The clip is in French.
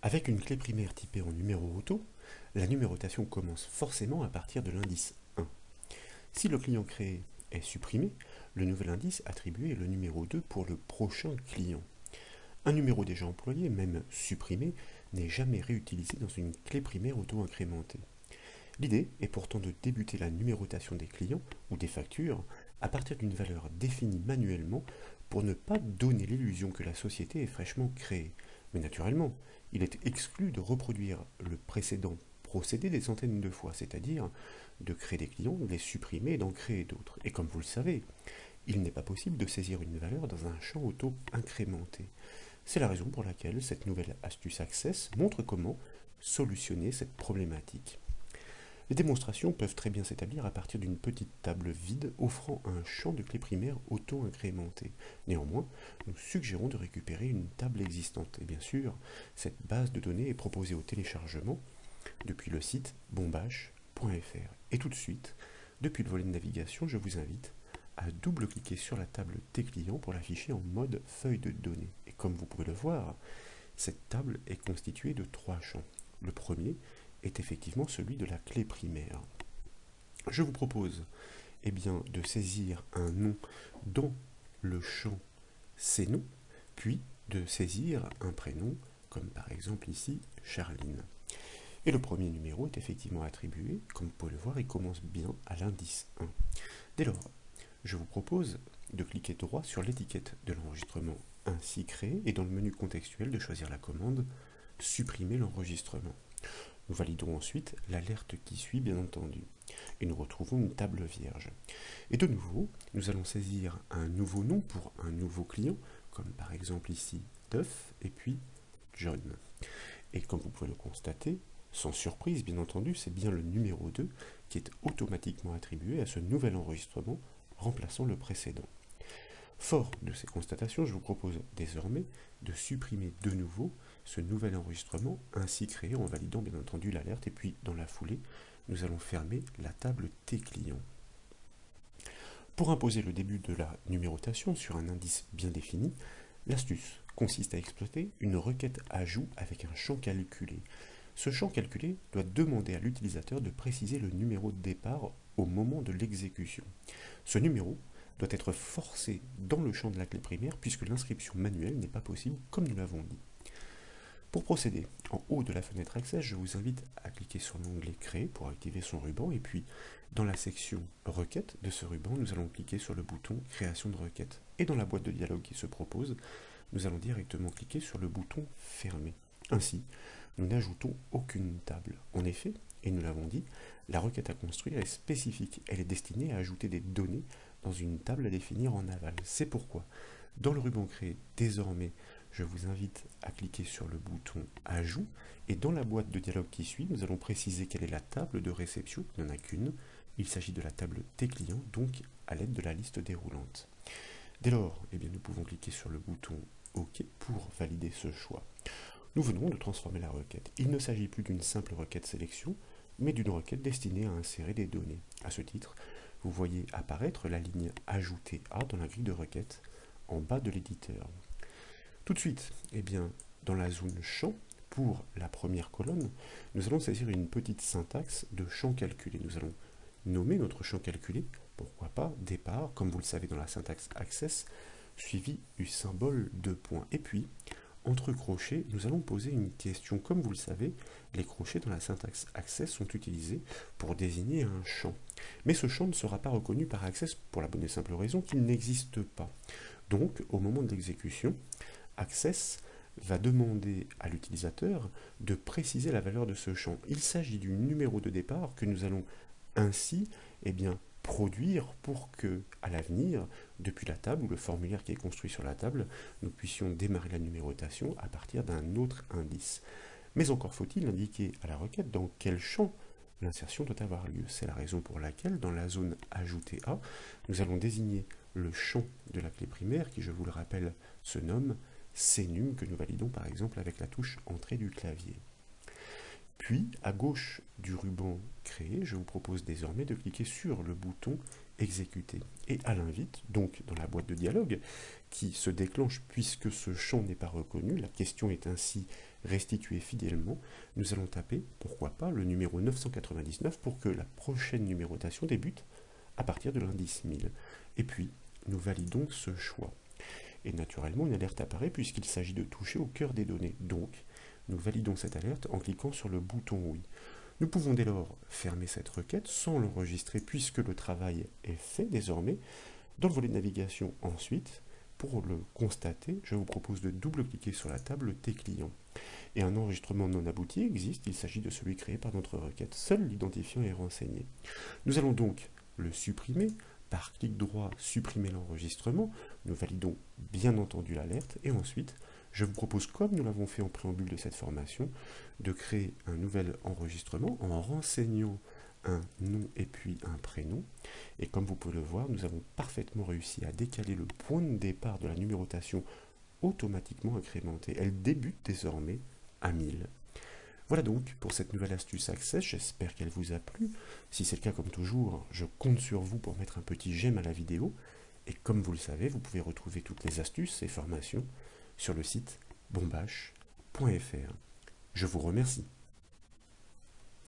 Avec une clé primaire typée en numéro auto, la numérotation commence forcément à partir de l'indice 1. Si le client créé est supprimé, le nouvel indice attribué est le numéro 2 pour le prochain client. Un numéro déjà employé, même supprimé, n'est jamais réutilisé dans une clé primaire auto-incrémentée. L'idée est pourtant de débuter la numérotation des clients ou des factures à partir d'une valeur définie manuellement pour ne pas donner l'illusion que la société est fraîchement créée. Mais naturellement, il est exclu de reproduire le précédent procédé des centaines de fois, c'est-à-dire de créer des clients, de les supprimer et d'en créer d'autres. Et comme vous le savez, il n'est pas possible de saisir une valeur dans un champ auto-incrémenté. C'est la raison pour laquelle cette nouvelle astuce Access montre comment solutionner cette problématique. Les démonstrations peuvent très bien s'établir à partir d'une petite table vide offrant un champ de clé primaire auto-incrémenté. Néanmoins, nous suggérons de récupérer une table existante. Et bien sûr, cette base de données est proposée au téléchargement depuis le site bombache.fr. Et tout de suite, depuis le volet de navigation, je vous invite à double-cliquer sur la table Tes clients pour l'afficher en mode feuille de données. Et comme vous pouvez le voir, cette table est constituée de 3 champs. Le premier est effectivement celui de la clé primaire. Je vous propose de saisir un nom dans le champ ces noms, puis de saisir un prénom, comme par exemple ici Charline. Et le premier numéro est effectivement attribué, comme vous pouvez le voir, il commence bien à l'indice 1. Dès lors, je vous propose de cliquer droit sur l'étiquette de l'enregistrement ainsi créé et dans le menu contextuel de choisir la commande « Supprimer l'enregistrement ». Nous validons ensuite l'alerte qui suit, bien entendu, et nous retrouvons une table vierge. Et de nouveau, nous allons saisir un nouveau nom pour un nouveau client, comme par exemple ici Duff et puis John. Et comme vous pouvez le constater, sans surprise, bien entendu, c'est bien le numéro 2 qui est automatiquement attribué à ce nouvel enregistrement, remplaçant le précédent. Fort de ces constatations, je vous propose désormais de supprimer de nouveau ce nouvel enregistrement ainsi créé en validant bien entendu l'alerte et puis dans la foulée, nous allons fermer la table Tes clients. Pour imposer le début de la numérotation sur un indice bien défini, l'astuce consiste à exploiter une requête ajout avec un champ calculé. Ce champ calculé doit demander à l'utilisateur de préciser le numéro de départ au moment de l'exécution. Ce numéro doit être forcé dans le champ de la clé primaire puisque l'inscription manuelle n'est pas possible comme nous l'avons dit. Pour procéder, en haut de la fenêtre Access, je vous invite à cliquer sur l'onglet Créer pour activer son ruban et puis dans la section Requête de ce ruban, nous allons cliquer sur le bouton Création de requête. Et dans la boîte de dialogue qui se propose, nous allons directement cliquer sur le bouton Fermer. Ainsi, nous n'ajoutons aucune table. En effet, et nous l'avons dit, la requête à construire est spécifique. Elle est destinée à ajouter des données dans une table à définir en aval. C'est pourquoi, dans le ruban Créer, désormais, je vous invite à cliquer sur le bouton Ajout et dans la boîte de dialogue qui suit, nous allons préciser quelle est la table de réception. Il n'y en a qu'une. Il s'agit de la table Tes clients, donc à l'aide de la liste déroulante. Dès lors, nous pouvons cliquer sur le bouton OK pour valider ce choix. Nous venons de transformer la requête. Il ne s'agit plus d'une simple requête sélection, mais d'une requête destinée à insérer des données. À ce titre, vous voyez apparaître la ligne Ajouter à dans la grille de requête en bas de l'éditeur. Tout de suite, dans la zone champ, pour la première colonne, nous allons saisir une petite syntaxe de champ calculé. Nous allons nommer notre champ calculé, pourquoi pas départ, comme vous le savez dans la syntaxe Access, suivi du symbole de point. Et puis, entre crochets, nous allons poser une question. Comme vous le savez, les crochets dans la syntaxe Access sont utilisés pour désigner un champ. Mais ce champ ne sera pas reconnu par Access pour la bonne et simple raison qu'il n'existe pas. Donc, au moment de l'exécution, Access va demander à l'utilisateur de préciser la valeur de ce champ. Il s'agit du numéro de départ que nous allons ainsi produire pour que, à l'avenir, depuis la table ou le formulaire qui est construit sur la table, nous puissions démarrer la numérotation à partir d'un autre indice. Mais encore faut-il indiquer à la requête dans quel champ l'insertion doit avoir lieu. C'est la raison pour laquelle, dans la zone Ajouter à, nous allons désigner le champ de la clé primaire qui, je vous le rappelle, se nomme CNUM, que nous validons par exemple avec la touche Entrée du clavier. Puis, à gauche du ruban Créer, je vous propose désormais de cliquer sur le bouton exécuté. Et à l'invite, donc dans la boîte de dialogue, qui se déclenche puisque ce champ n'est pas reconnu, la question est ainsi restituée fidèlement, nous allons taper, pourquoi pas, le numéro 999 pour que la prochaine numérotation débute à partir de l'indice 1000. Et puis, nous validons ce choix. Et naturellement, une alerte apparaît puisqu'il s'agit de toucher au cœur des données. Donc, nous validons cette alerte en cliquant sur le bouton oui. Nous pouvons dès lors fermer cette requête sans l'enregistrer puisque le travail est fait désormais. Dans le volet de navigation ensuite, pour le constater, je vous propose de double-cliquer sur la table T-client. Et un enregistrement non abouti existe, il s'agit de celui créé par notre requête. Seul l'identifiant est renseigné. Nous allons donc le supprimer. Par clic droit, supprimer l'enregistrement. Nous validons bien entendu l'alerte et ensuite, je vous propose, comme nous l'avons fait en préambule de cette formation, de créer un nouvel enregistrement en renseignant un nom et puis un prénom. Et comme vous pouvez le voir, nous avons parfaitement réussi à décaler le point de départ de la numérotation automatiquement incrémentée. Elle débute désormais à 1000. Voilà donc pour cette nouvelle astuce Access, j'espère qu'elle vous a plu. Si c'est le cas, comme toujours, je compte sur vous pour mettre un petit j'aime à la vidéo. Et comme vous le savez, vous pouvez retrouver toutes les astuces et formations sur le site bombache.fr. Je vous remercie.